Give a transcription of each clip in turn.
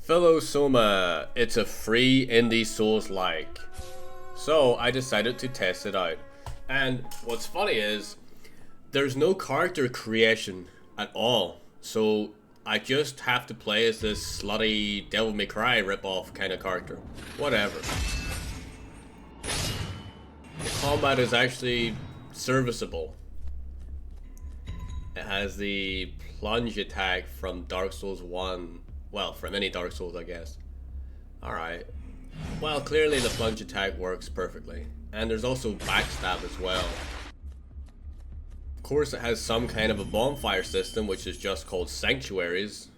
Phyllosoma, it's a free indie Souls-like. So I decided to test it out. And what's funny is, there's no character creation at all. So I just have to play as this slutty Devil May Cry ripoff kind of character. Whatever. The combat is actually serviceable. It has the plunge attack from Dark Souls 1. Well, from any Dark Souls, I guess. Alright. Well, clearly the plunge attack works perfectly. And there's also backstab as well. Of course, it has some kind of a bonfire system, which is just called sanctuaries.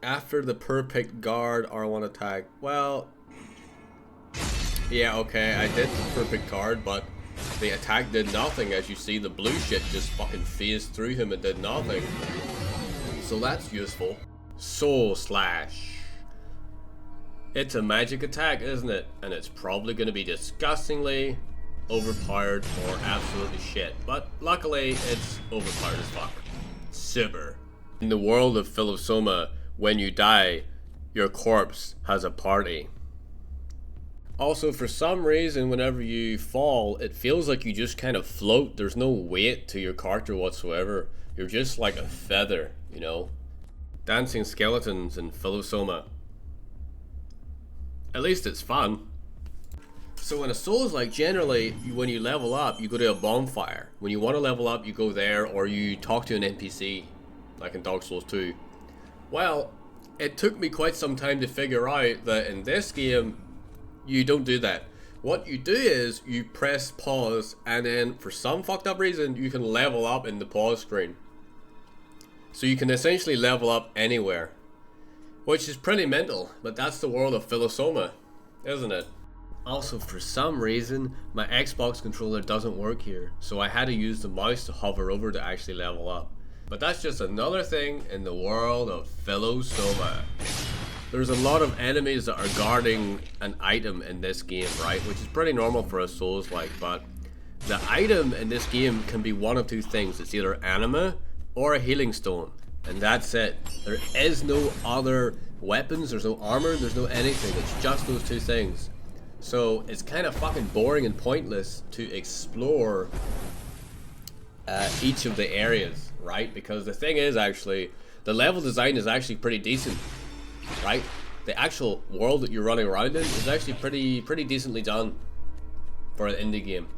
After the perfect guard R1 attack, well... yeah, okay, I did the perfect guard, but the attack did nothing. As you see, the blue shit just fucking phased through him and did nothing. So that's useful. Soul Slash. It's a magic attack, isn't it? And it's probably going to be disgustingly overpowered or absolutely shit. But luckily, it's overpowered as fuck. Super. In the world of Phyllosoma, when you die, your corpse has a party. Also, for some reason, whenever you fall, it feels like you just kind of float. There's no weight to your character whatsoever. You're just like a feather, you know? Dancing skeletons in Phyllosoma. At least it's fun. So in a Souls-like, generally, when you level up, you go to a bonfire. When you want to level up, you go there, or you talk to an NPC, like in Dark Souls 2. Well, it took me quite some time to figure out that in this game, you don't do that. What you do is, you press pause, and then for some fucked up reason, you can level up in the pause screen. So you can essentially level up anywhere. Which is pretty mental, but that's the world of Phyllosoma, isn't it? Also, for some reason, my Xbox controller doesn't work here, so I had to use the mouse to hover over to actually level up. But that's just another thing in the world of Phyllosoma. There's a lot of enemies that are guarding an item in this game, right? Which is pretty normal for a Souls-like, but the item in this game can be one of two things. It's either anima or a healing stone. And that's it. There is no other weapons, there's no armor, there's no anything. It's just those two things. So it's kind of fucking boring and pointless to explore each of the areas, right? Because the thing is, actually, the level design is actually pretty decent, right? The actual world that you're running around in is actually pretty decently done for an indie game.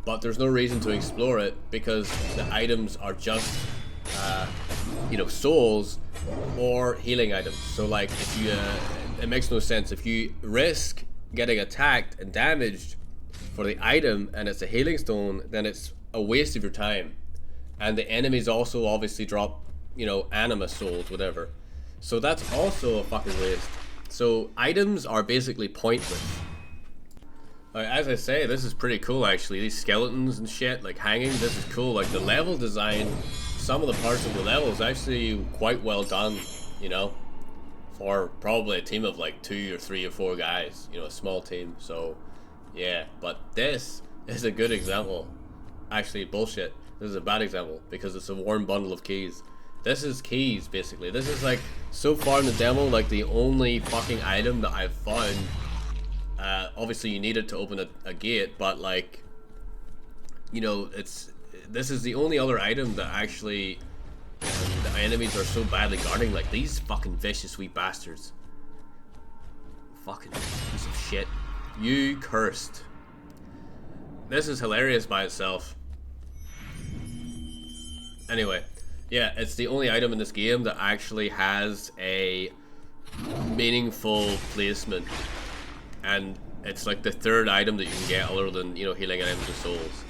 But there's no reason to explore it because the items are just you know, souls or healing items. So like, if you it makes no sense if you risk getting attacked and damaged for the item and it's a healing stone, then it's a waste of your time. And the enemies also obviously drop, you know, anima souls, whatever. So that's also a fucking waste. So items are basically pointless. As I say, this is pretty cool actually. These skeletons and shit, like hanging, this is cool. Like the level design, some of the parts of the level is actually quite well done, you know, for probably a team of like 2 or 3 or 4 guys, you know, a small team. So yeah, but this is a good example. Actually, bullshit. This is a bad example because it's a worn bundle of keys. This is keys, basically. This is like, so far in the demo, like the only fucking item that I've found. Obviously you need it to open a gate, but like, you know, this is the only other item that actually the enemies are so badly guarding. Like these fucking vicious wee bastards. Fucking piece of shit. You cursed. This is hilarious by itself. Anyway, yeah, it's the only item in this game that actually has a meaningful placement. And it's like the third item that you can get other than, you know, healing items and souls.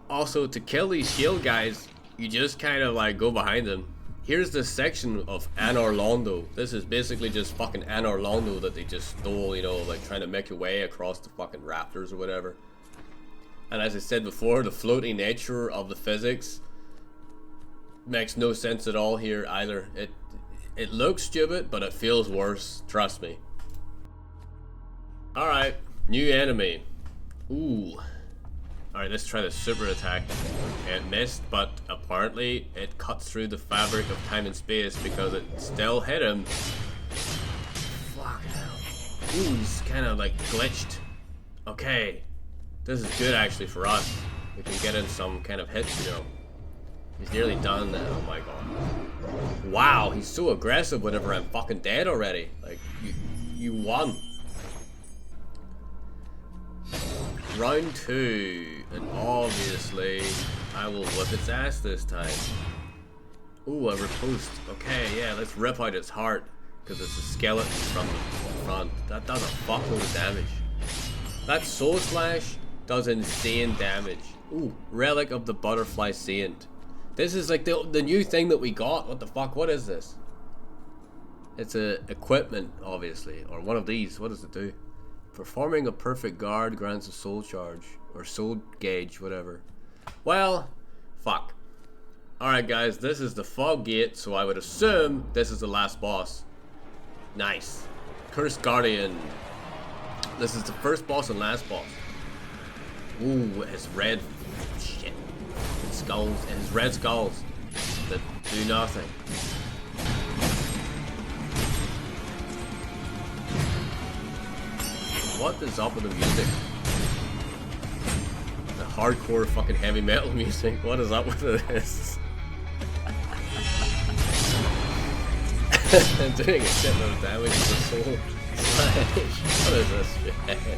Also, to kill these shield guys, you just kind of like go behind them. Here's this section of Anor Londo. This is basically just fucking Anor Londo that they just stole, you know, like trying to make your way across the fucking rafters or whatever. And as I said before, the floating nature of the physics makes no sense at all here either. It looks stupid, but it feels worse, trust me. Alright, new enemy. Ooh. Alright, let's try the super attack. It missed, but apparently it cuts through the fabric of time and space because it still hit him. Fuck hell. Ooh, he's kind of like glitched. Okay. This is good actually for us. We can get in some kind of hits, you know. He's nearly done now. Oh my god. Wow, he's so aggressive whenever I'm fucking dead already. Like, you won. Round 2, and obviously I will whip its ass this time. Ooh, a riposte. Okay, yeah, let's rip out its heart because it's a skeleton from the front. That does a fuckload of damage. That soul slash does insane damage. Ooh, relic of the butterfly saint. This is like the new thing that we got. What the fuck? What is this? It's a equipment, obviously, or one of these. What does it do? Performing a perfect guard grants a soul charge. Or soul gauge, whatever. Well, fuck. Alright guys, this is the fog gate, so I would assume this is the last boss. Nice. Cursed Guardian. This is the first boss and last boss. Ooh, his red shit. Skulls, and his red skulls that do nothing. What is up with the music? The hardcore fucking heavy metal music. What is up with this? Doing a shitload of damage to the soul. What is this shit?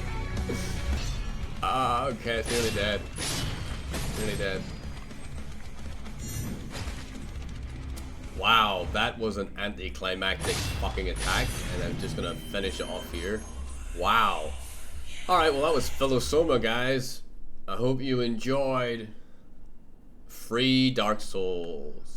Ah, okay, it's nearly dead. Nearly dead. Wow, that was an anticlimactic fucking attack, and I'm just gonna finish it off here. Wow. Alright, well that was Phyllosoma, guys. I hope you enjoyed. Free Dark Souls.